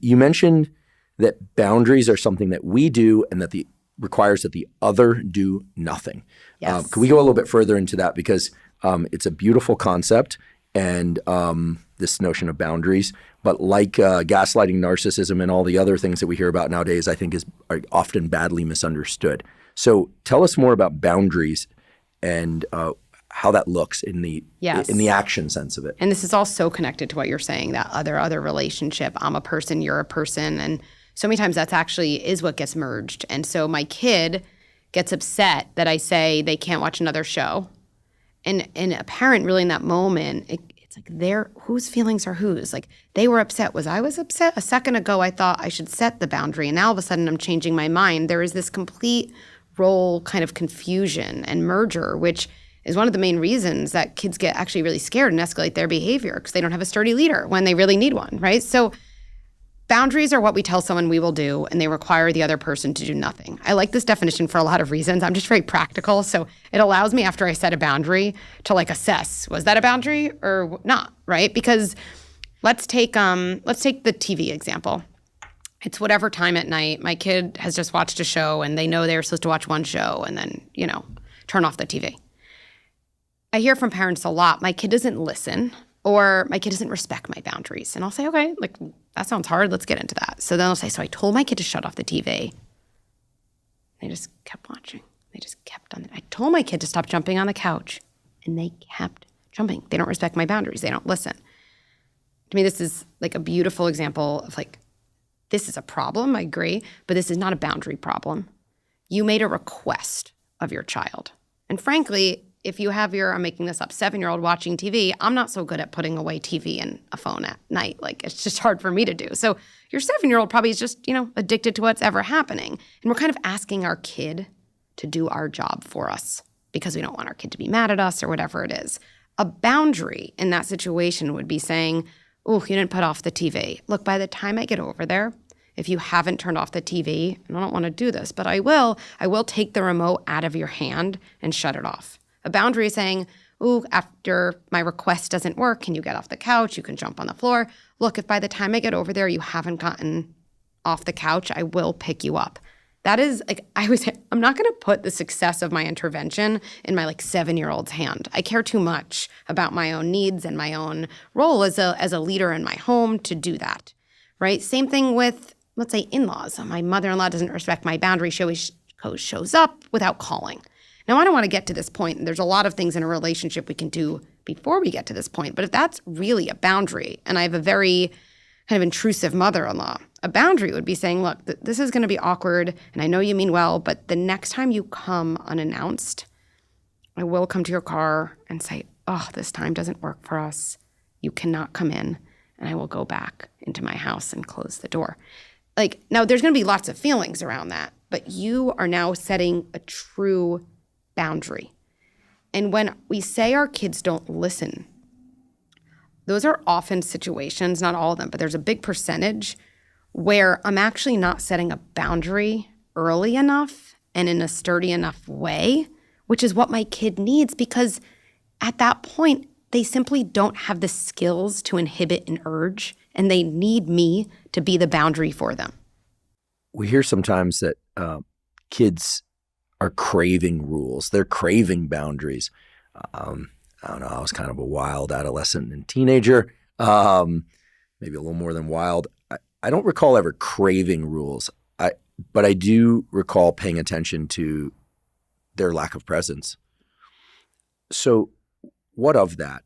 You mentioned that boundaries are something that we do and that requires that the other do nothing. Yes. Can we go a little bit further into that? Because it's a beautiful concept, and this notion of boundaries. But like gaslighting, narcissism, and all the other things that we hear about nowadays, I think are often badly misunderstood. So tell us more about boundaries and how that looks in the action sense of it. And this is all so connected to what you're saying, that other relationship. I'm a person, you're a person. And so many times that's actually is what gets merged. And so my kid gets upset that I say they can't watch another show. And a parent really in that moment, it's like whose feelings are whose? Like they were upset. I was upset? A second ago I thought I should set the boundary, and now all of a sudden I'm changing my mind. There is this complete role kind of confusion and merger, which is one of the main reasons that kids get actually really scared and escalate their behavior because they don't have a sturdy leader when they really need one, right? So boundaries are what we tell someone we will do, and they require the other person to do nothing. I like this definition for a lot of reasons. I'm just very practical. So it allows me, after I set a boundary, to assess, was that a boundary or not, right? Because let's take the TV example. It's whatever time at night. My kid has just watched a show, and they know they're supposed to watch one show and then, turn off the TV. I hear from parents a lot, my kid doesn't listen, or my kid doesn't respect my boundaries. And I'll say, okay, that sounds hard. Let's get into that. So then I'll say, so I told my kid to shut off the TV. They just kept watching. They just kept on. I told my kid to stop jumping on the couch, and they kept jumping. They don't respect my boundaries. They don't listen. To me, this is a beautiful example of this is a problem, I agree, but this is not a boundary problem. You made a request of your child. And frankly, if you have I'm making this up, 7-year-old watching TV, I'm not so good at putting away TV and a phone at night. It's just hard for me to do. So your 7-year-old probably is just, addicted to what's ever happening. And we're kind of asking our kid to do our job for us because we don't want our kid to be mad at us or whatever it is. A boundary in that situation would be saying, oh, you didn't put off the TV. Look, by the time I get over there, if you haven't turned off the TV, and I don't want to do this, but I will take the remote out of your hand and shut it off. A boundary is saying, ooh, after my request doesn't work, can you get off the couch? You can jump on the floor. Look, if by the time I get over there, you haven't gotten off the couch, I will pick you up. That is, I'm not going to put the success of my intervention in my 7-year-old's hand. I care too much about my own needs and my own role as a leader in my home to do that, right? Same thing with, let's say, in-laws. My mother-in-law doesn't respect my boundary. She always shows up without calling. Now, I don't want to get to this point, and there's a lot of things in a relationship we can do before we get to this point, but if that's really a boundary, and I have a very kind of intrusive mother-in-law, a boundary would be saying, look, this is going to be awkward, and I know you mean well, but the next time you come unannounced, I will come to your car and say, oh, this time doesn't work for us. You cannot come in, and I will go back into my house and close the door. Now, there's going to be lots of feelings around that, but you are now setting a true boundary. And when we say our kids don't listen, those are often situations, not all of them, but there's a big percentage where I'm actually not setting a boundary early enough and in a sturdy enough way, which is what my kid needs, because at that point, they simply don't have the skills to inhibit an urge, and they need me to be the boundary for them. We hear sometimes that kids are craving rules. They're craving boundaries. I don't know. I was kind of a wild adolescent and teenager, maybe a little more than wild. I don't recall ever craving rules, but I do recall paying attention to their lack of presence. So what of that?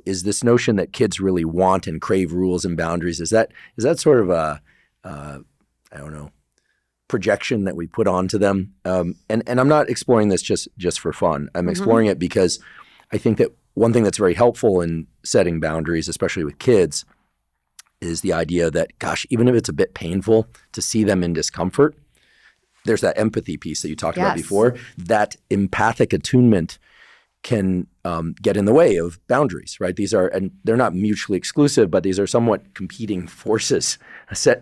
Is this notion that kids really want and crave rules and boundaries, is that sort of a, I don't know, projection that we put onto them? And I'm not exploring this just for fun. I'm exploring it because I think that one thing that's very helpful in setting boundaries, especially with kids, is the idea that, gosh, even if it's a bit painful to see them in discomfort, there's that empathy piece that you talked about before. That empathic attunement can get in the way of boundaries, right? And they're not mutually exclusive, but these are somewhat competing forces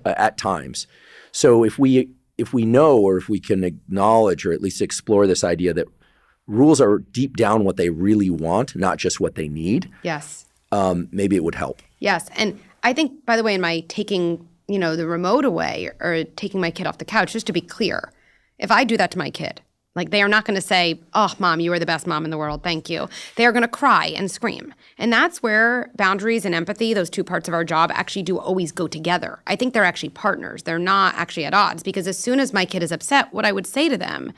at times. So if we know, or if we can acknowledge or at least explore this idea that rules are deep down what they really want, not just what they need, yes, maybe it would help. Yes, and I think, by the way, in my taking, the remote away or taking my kid off the couch, just to be clear, if I do that to my kid, like they are not going to say, oh, Mom, you are the best mom in the world. Thank you. They are going to cry and scream. And that's where boundaries and empathy, those two parts of our job, actually do always go together. I think they're actually partners. They're not actually at odds, because as soon as my kid is upset, what I would say to them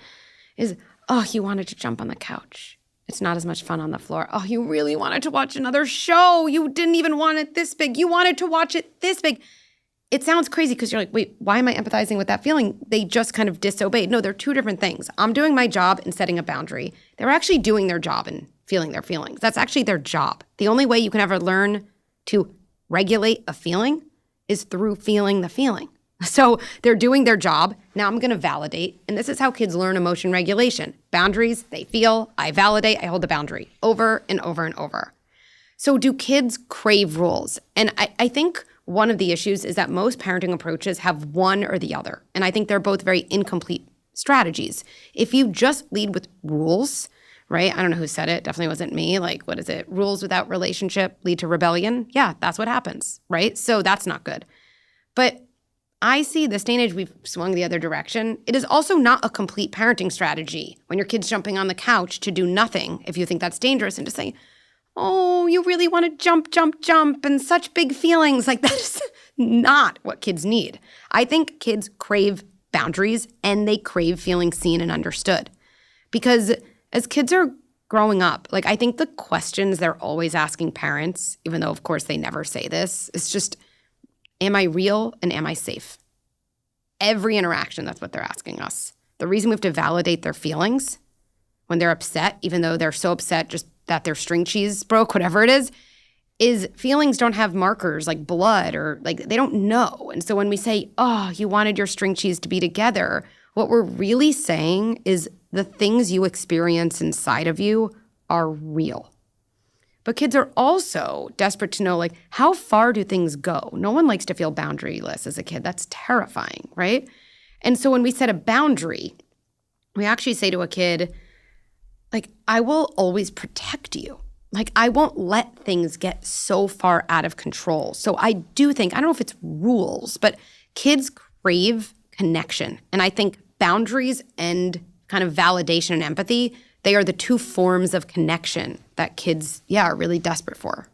is, oh, you wanted to jump on the couch. It's not as much fun on the floor. Oh, you really wanted to watch another show. You didn't even want it this big. You wanted to watch it this big. It sounds crazy because you're like, wait, why am I empathizing with that feeling? They just kind of disobeyed. No, they're two different things. I'm doing my job in setting a boundary. They're actually doing their job in feeling their feelings. That's actually their job. The only way you can ever learn to regulate a feeling is through feeling the feeling. So they're doing their job. Now I'm going to validate. And this is how kids learn emotion regulation. Boundaries, they feel, I validate, I hold the boundary over and over and over. So do kids crave rules? And I think one of the issues is that most parenting approaches have one or the other. And I think they're both very incomplete strategies. If you just lead with rules, right? I don't know who said it. Definitely wasn't me. Like, what is it? Rules without relationship lead to rebellion. Yeah, that's what happens, right? So that's not good. But I see this day and age, we've swung the other direction. It is also not a complete parenting strategy when your kid's jumping on the couch to do nothing, if you think that's dangerous, and to say, oh, you really want to jump, jump, jump, and such big feelings. Like, that's not what kids need. I think kids crave boundaries and they crave feeling seen and understood. Because as kids are growing up, like, I think the questions they're always asking parents, even though, of course, they never say this, is just, am I real and am I safe? Every interaction, that's what they're asking us. The reason we have to validate their feelings when they're upset, even though they're so upset just that their string cheese broke, whatever it is feelings don't have markers like blood or like they don't know. And so when we say, oh, you wanted your string cheese to be together, what we're really saying is the things you experience inside of you are real. But kids are also desperate to know, like, how far do things go? No one likes to feel boundaryless as a kid. That's terrifying, right? And so when we set a boundary, we actually say to a kid, like, I will always protect you. Like, I won't let things get so far out of control. So I do think, I don't know if it's rules, but kids crave connection. And I think boundaries and kind of validation and empathy, they are the two forms of connection that kids, are really desperate for.